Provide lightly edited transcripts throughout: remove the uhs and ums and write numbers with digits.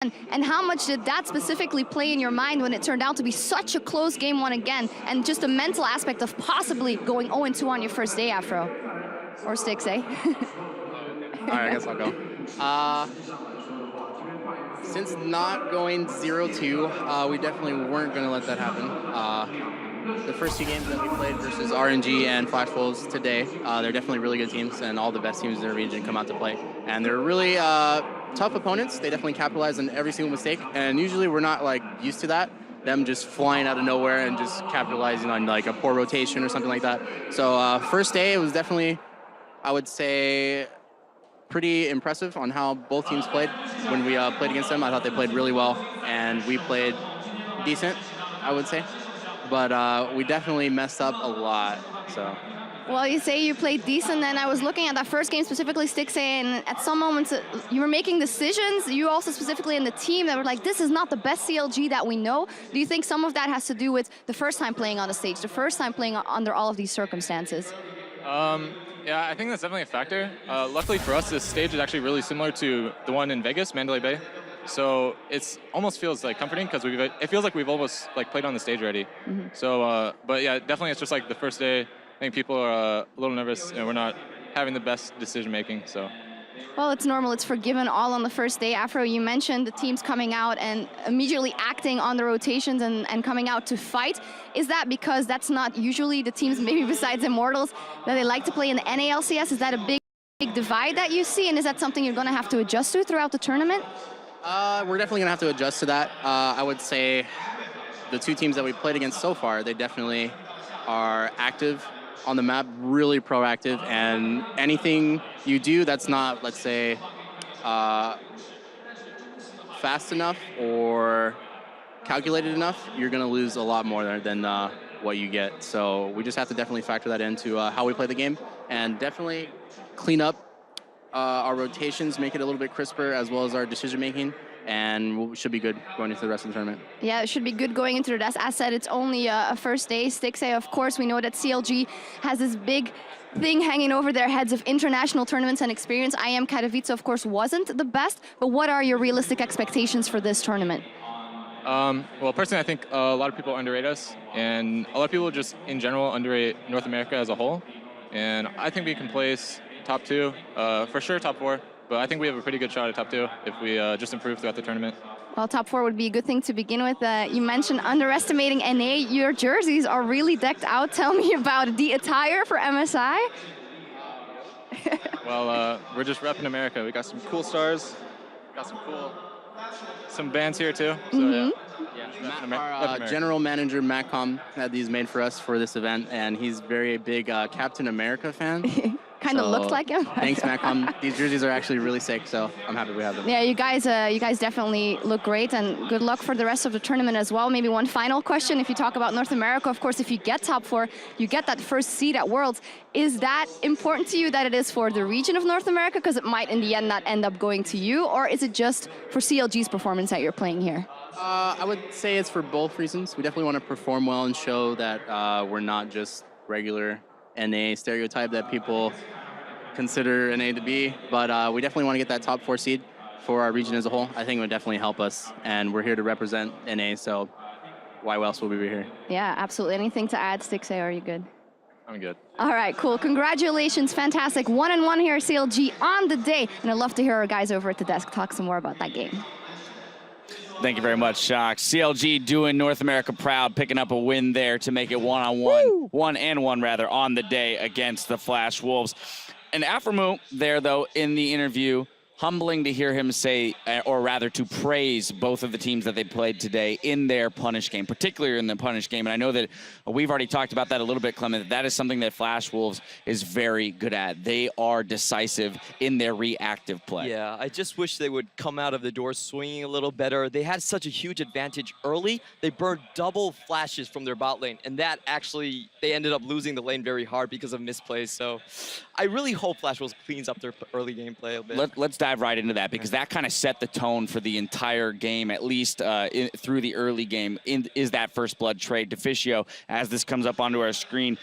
And how much did that specifically play in your mind when it turned out to be such a close game one again, and just the mental aspect of possibly going 0-2 on your first day, Afro? Or Stixxay? All right, I guess I'll go. Since not going 0-2, we definitely weren't going to let that happen. The first two games that we played versus RNG and Flash Wolves today, they're definitely really good teams, and all the best teams in their region come out to play. And they're really tough opponents. They definitely capitalize on every single mistake, and usually we're not like used to that. Them just flying out of nowhere and just capitalizing on like a poor rotation or something like that. So first day, it was definitely, I would say, pretty impressive on how both teams played. When we played against them, I thought they played really well, and we played decent, I would say. But we definitely messed up a lot, so. Well, you say you played decent, and I was looking at that first game, specifically Stixxay, and at some moments you were making decisions, you also specifically in the team, that were like, this is not the best CLG that we know. Do you think some of that has to do with the first time playing on the stage, the first time playing under all of these circumstances? Yeah, I think that's definitely a factor. Luckily for us, this stage is actually really similar to the one in Vegas, Mandalay Bay. So it's almost feels like comforting because it feels like we've almost like played on the stage already. Mm-hmm. So, but yeah, definitely it's just like the first day. I think people are a little nervous and we're not having the best decision making. So. Well, it's normal. It's forgiven all on the first day. Afro, you mentioned the teams coming out and immediately acting on the rotations and coming out to fight. Is that because that's not usually the teams, maybe besides Immortals, that they like to play in the NALCS? Is that a big divide that you see? And is that something you're going to have to adjust to throughout the tournament? We're definitely going to have to adjust to that. I would say the two teams that we played against so far, they definitely are active on the map, really proactive, and anything you do that's not, let's say, fast enough or calculated enough, you're going to lose a lot more than what you get. So we just have to definitely factor that into how we play the game, and definitely clean up our rotations, make it a little bit crisper, as well as our decision making, and we should be good going into the rest of the tournament. Yeah, it should be good going into the rest. As said, it's only a first day. Stixxay, of course, we know that CLG has this big thing hanging over their heads of international tournaments and experience. IM Katowice, of course, wasn't the best, but what are your realistic expectations for this tournament? Well, personally, I think a lot of people underrate us, and a lot of people just, in general, underrate North America as a whole. And I think we can place top 2, for sure top 4. But I think we have a pretty good shot at top 2 if we just improve throughout the tournament. Well, top 4 would be a good thing to begin with. You mentioned underestimating NA. Your jerseys are really decked out. Tell me about the attire for MSI. Well, we're just repping America. We got some cool stars, got some bands here too. So Mm-hmm. Our general manager, Macom, had these made for us for this event, and he's very big Captain America fan. Kind of looks like him. Thanks, Macom. These jerseys are actually really sick, so I'm happy we have them. Yeah, you guys definitely look great, and good luck for the rest of the tournament as well. Maybe one final question. If you talk about North America, of course, if you get top 4, you get that first seed at Worlds. Is that important to you that it is for the region of North America, because it might in the end not end up going to you, or is it just for CLG's performance that you're playing here? I would say it's for both reasons. We definitely want to perform well and show that we're not just regular NA stereotype that people consider NA to be, but we definitely want to get that top 4 seed for our region as a whole. I think it would definitely help us, and we're here to represent NA, so why else would we be here? Yeah, absolutely. Anything to add, Stixxay, are you good? I'm good. All right, cool. Congratulations. Fantastic. 1-1 here at CLG on the day, and I'd love to hear our guys over at the desk talk some more about that game. Thank you very much, Shock. CLG doing North America proud, picking up a win there to make it 1-on-1, 1-and-1 rather, on the day against the Flash Wolves. And Aphoromoo there, though, in the interview, humbling to hear him say, or rather to praise both of the teams that they played today in their punish game, particularly in the punish game. And I know that we've already talked about that a little bit, Clement. That is something that Flash Wolves is very good at. They are decisive in their reactive play. Yeah, I just wish they would come out of the door swinging a little better. They had such a huge advantage early. They burned double flashes from their bot lane, and that actually, they ended up losing the lane very hard because of misplays. So I really hope Flash Wolves cleans up their early gameplay a bit. Let's dive dive right into that because that kind of set the tone for the entire game, at least through the early game, is that first blood trade. Deficio, as this comes up onto our screen,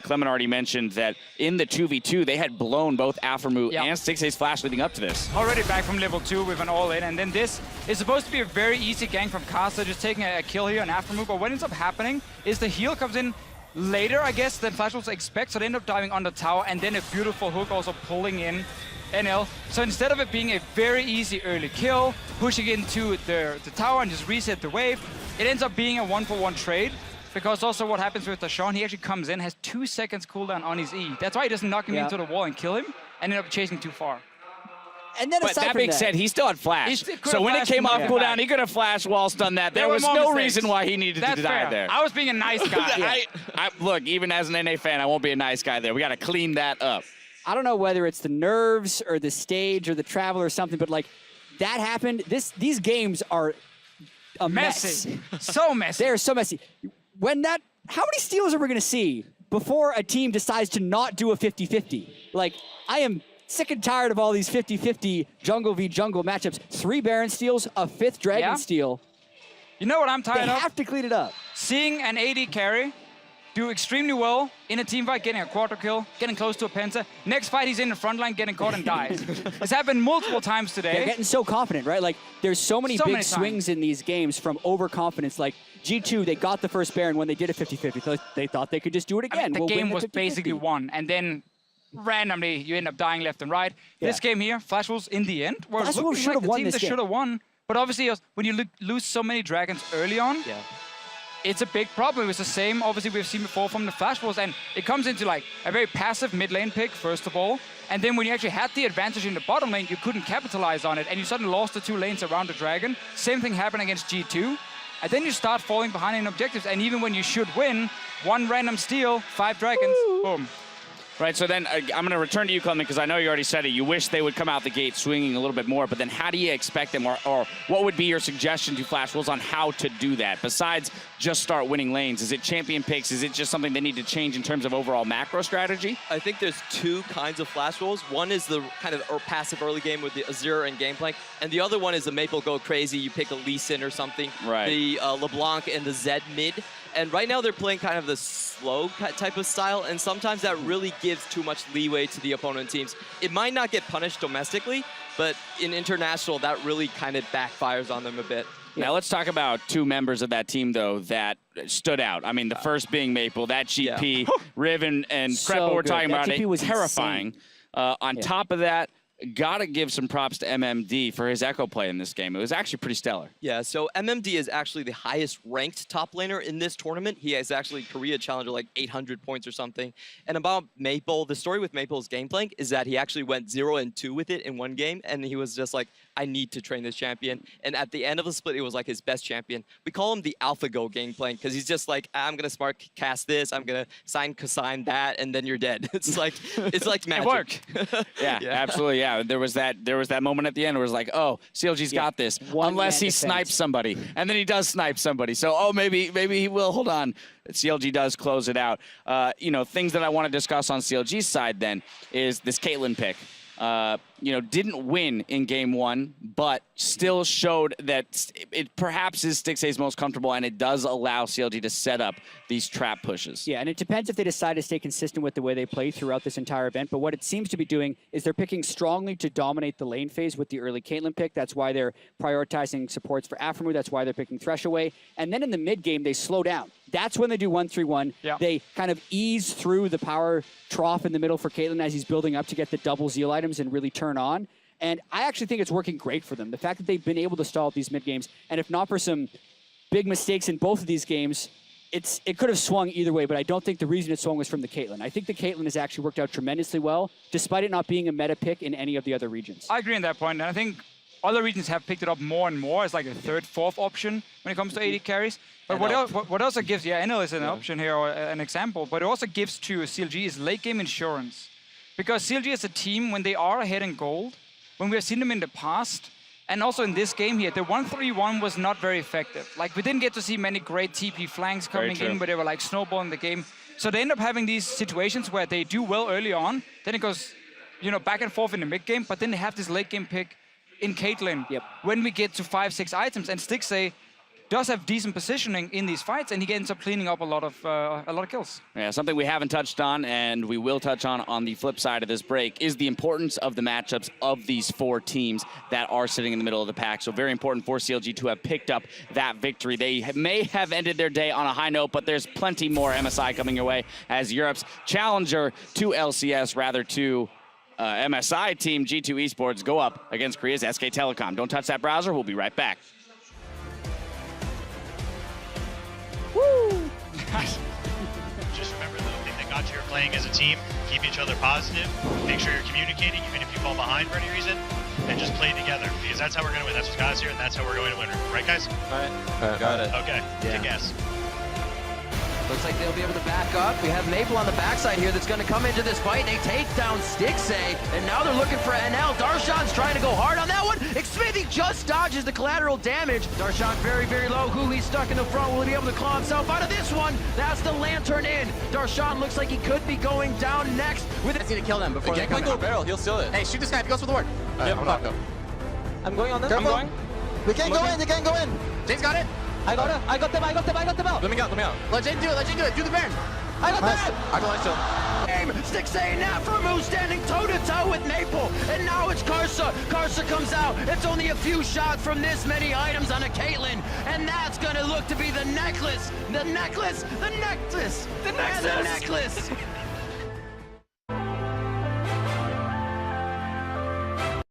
Clement already mentioned that in the 2v2, they had blown both Aphoromoo and Stixxay's flash leading up to this. Already back from level 2 with an all-in, and then this is supposed to be a very easy gank from Karsa, just taking a kill here on Aphoromoo, but what ends up happening is the heal comes in later, I guess, than Flash Wolves expect, so they end up diving on the tower, and then a beautiful hook also pulling in NL. So instead of it being a very easy early kill, pushing into the tower and just reset the wave, it ends up being a 1-for-1 trade. Because also what happens with Darshan, he actually comes in, has 2 seconds cooldown on his E. That's why he doesn't knock him into the wall and kill him, and end up chasing too far. And then but that being said, he still had flash. So when it came off cooldown, he could have flashed whilst done that. There was no reason why he needed to die there. I was being a nice guy. Look, even as an NA fan, I won't be a nice guy there. We got to clean that up. I don't know whether it's the nerves or the stage or the travel or something, but like that happened. These games are a mess. So messy. They're so messy. How many steals are we going to see before a team decides to not do a 50-50? Like, I am sick and tired of all these 50-50 jungle v jungle matchups. 3 Baron steals, a 5th Dragon steal. You know what I'm tired of? They have to clean it up. Seeing an AD carry do extremely well in a team fight, getting a quarter kill, getting close to a penta. Next fight, he's in the front line, getting caught and dies. It's happened multiple times today. They're getting so confident, right? Like, there's so many big swings in these games from overconfidence. Like, G2, they got the first Baron when they did a 50-50. They thought they could just do it again. The game was basically won, and then randomly you end up dying left and right. This game here, Flash Wolves in the end were looking like the team that should have won. But obviously, when you lose so many dragons early on, it's a big problem. It's the same, obviously, we've seen before from the Flash Wolves, and it comes into like a very passive mid lane pick, first of all. And then when you actually had the advantage in the bottom lane, you couldn't capitalize on it, and you suddenly lost the 2 lanes around the dragon. Same thing happened against G2. And then you start falling behind in objectives, and even when you should win, 1 random steal, 5 dragons, boom. Right, so then I'm going to return to you, Clement, because I know you already said it. You wish they would come out the gate swinging a little bit more, but then how do you expect them, or what would be your suggestion to Flash Wolves on how to do that, besides just start winning lanes? Is it champion picks? Is it just something they need to change in terms of overall macro strategy? I think there's 2 kinds of Flash Wolves. One is the kind of passive early game with the Azure and Gangplank, and the other one is the Maple go crazy. You pick a Lucian or something, the LeBlanc and the Zed mid. And right now they're playing kind of the slow type of style, and sometimes that really gives too much leeway to the opponent teams. It might not get punished domestically, but in international, that really kind of backfires on them a bit. Now let's talk about 2 members of that team, though, that stood out. I mean, the first being Maple, that GP, Riv and Crep, we're talking about it, was terrifying. On top of that, gotta give some props to MMD for his Ekko play in this game. It was actually pretty stellar. Yeah, so MMD is actually the highest ranked top laner in this tournament. He has actually Korea Challenger like 800 points or something. And about Maple, the story with Maple's Gangplank is that he actually went 0-2 with it in 1 game, and he was just like, I need to train this champion. And at the end of the split, it was like his best champion. We call him the AlphaGo Gangplank because he's just like, I'm gonna smart cast this, I'm gonna sign that, and then you're dead. It's like magic. It worked. Yeah, absolutely. Yeah, there was that moment at the end where it was like, oh, CLG's got this, unless he snipes somebody, and then he does snipe somebody. So maybe he will. Hold on. CLG does close it out. You know, things that I want to discuss on CLG's side then is this Caitlyn pick. You know, didn't win in game 1, but still showed that it perhaps is Stixxay's most comfortable, and it does allow CLG to set up these trap pushes. Yeah, and it depends if they decide to stay consistent with the way they play throughout this entire event, but what it seems to be doing is they're picking strongly to dominate the lane phase with the early Caitlyn pick. That's why they're prioritizing supports for Aphoromoo. That's why they're picking Thresh away. And then in the mid game, they slow down. That's when they do 1-3-1. Yeah. They kind of ease through the power trough in the middle for Caitlyn as he's building up to get the double Zeal items and really turn on. And I actually think it's working great for them. The fact that they've been able to stall these mid games, and if not for some big mistakes in both of these games, it could have swung either way, but I don't think the reason it swung was from the Caitlyn. I think the Caitlyn has actually worked out tremendously well, despite it not being a meta pick in any of the other regions. I agree on that point, and I think other regions have picked it up more and more as like a 3rd, 4th option when it comes to AD carries. But what also gives, NL is an option here, or an example, but it also gives to CLG is late game insurance. Because CLG is a team, when they are ahead in gold, when we have seen them in the past, and also in this game here, the 1-3-1 was not very effective. Like, we didn't get to see many great TP flanks coming in, but they were like snowballing the game. So they end up having these situations where they do well early on, then it goes, you know, back and forth in the mid game, but then they have this late game pick in Caitlyn. Yep. When we get to 5-6 items, and Stixxay does have decent positioning in these fights, and he ends up cleaning up a lot of kills. Yeah, something we haven't touched on, and we will touch on the flip side of this break, is the importance of the matchups of these 4 teams that are sitting in the middle of the pack. So very important for CLG to have picked up that victory. They may have ended their day on a high note, but there's plenty more MSI coming your way as Europe's challenger to LCS, rather to MSI team G2 Esports go up against Korea's SK Telecom. Don't touch that browser. We'll be right back. Woo! Just remember, the thing that got you here playing as a team, keep each other positive, make sure you're communicating, even if you fall behind for any reason, and just play together, because that's how we're going to win. That's what got us here, and that's how we're going to win. Right, guys? All right. Got it. Okay, Yeah. take guess. Looks like they'll be able to back up. We have Maple on the backside here that's going to come into this fight. They take down Stixxay, and now they're looking for NL. Darshan's trying to go hard on that one. Xmithie just dodges the collateral damage. Darshan very, very low. Huhi's stuck in the front. Will he be able to claw himself out of this one? That's the lantern in. Darshan looks like he could be going down next. With I need to kill them before they come Gangplank go out. barrel, he'll steal it. Hey, shoot this guy. If he goes for the ward. Yep, I'm not. I'm going on this. I'm going. We can't go in. They can't go in. James got it. I got them out. Let me out. Let James do it. Let James do it. Do the Baron. I got them I go last out. Stixxay and Aphoromoo standing toe-to-toe with Maple, and now it's Karsa. Karsa comes out. It's only a few shots from this many items on a Caitlyn, and that's gonna look to be the necklace. The necklace. The necklace. The necklace.